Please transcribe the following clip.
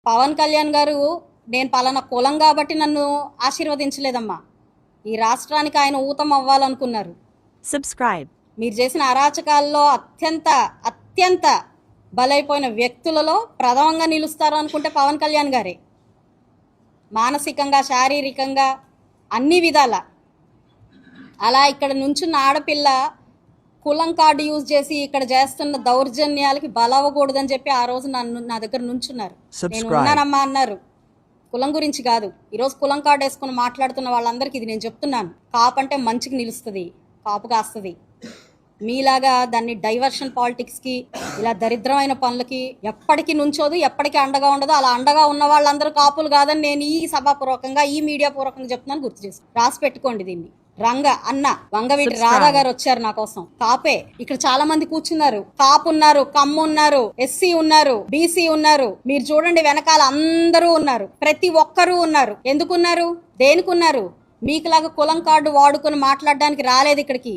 పవన్ కళ్యాణ్ గారు నేను పలానా కులం కాబట్టి నన్ను ఆశీర్వదించలేదమ్మా. ఈ రాష్ట్రానికి ఆయన ఊతం అవ్వాలనుకున్నారు. Subscribe. మీరు చేసిన అరాచకాల్లో అత్యంత బలైపోయిన వ్యక్తులలో ప్రథమంగా నిలుస్తారు అనుకుంటే పవన్ కళ్యాణ్ గారే. మానసికంగా, శారీరకంగా, అన్ని విధాల. అలా ఇక్కడ నుంచున్న ఆడపిల్ల కులం కార్డు యూజ్ చేసి ఇక్కడ చేస్తున్న దౌర్జన్యాలకి బలవ్వకూడదని చెప్పి ఆ రోజు నా దగ్గర నుంచున్నారు. నేను ఉన్నానమ్మా అన్నారు. కులం గురించి కాదు, ఈరోజు కులం కార్డు వేసుకుని మాట్లాడుతున్న వాళ్ళందరికీ ఇది నేను చెప్తున్నాను. కాపు అంటే మంచికి నిలుస్తుంది, కాపు కాస్తుంది. మీలాగా దాన్ని డైవర్షన్ పాలిటిక్స్కి, ఇలా దరిద్రమైన పనులకి ఎప్పటికీ నుంచోదు, ఎప్పటికీ అండగా ఉండదు. అలా అండగా ఉన్న వాళ్ళందరూ కాపులు కాదని నేను ఈ సభాపూర్వకంగా, ఈ మీడియా పూర్వకంగా చెప్తున్నాను, గుర్తు చేసి రాసి పెట్టుకోండి. దీన్ని వంగవీటి రాధా గారు వచ్చారు నా కోసం. కాపే. ఇక్కడ చాలా మంది కూర్చున్నారు. కాపు ఉన్నారు, కమ్ము ఉన్నారు, ఎస్సీ ఉన్నారు, బీసీ ఉన్నారు. మీరు చూడండి వెనకాల అందరూ ఉన్నారు, ప్రతి ఒక్కరూ ఉన్నారు. ఎందుకున్నారు? దేనికున్నారు? మీకులాగా కులం కార్డు వాడుకొని మాట్లాడడానికి రాలేదు ఇక్కడికి.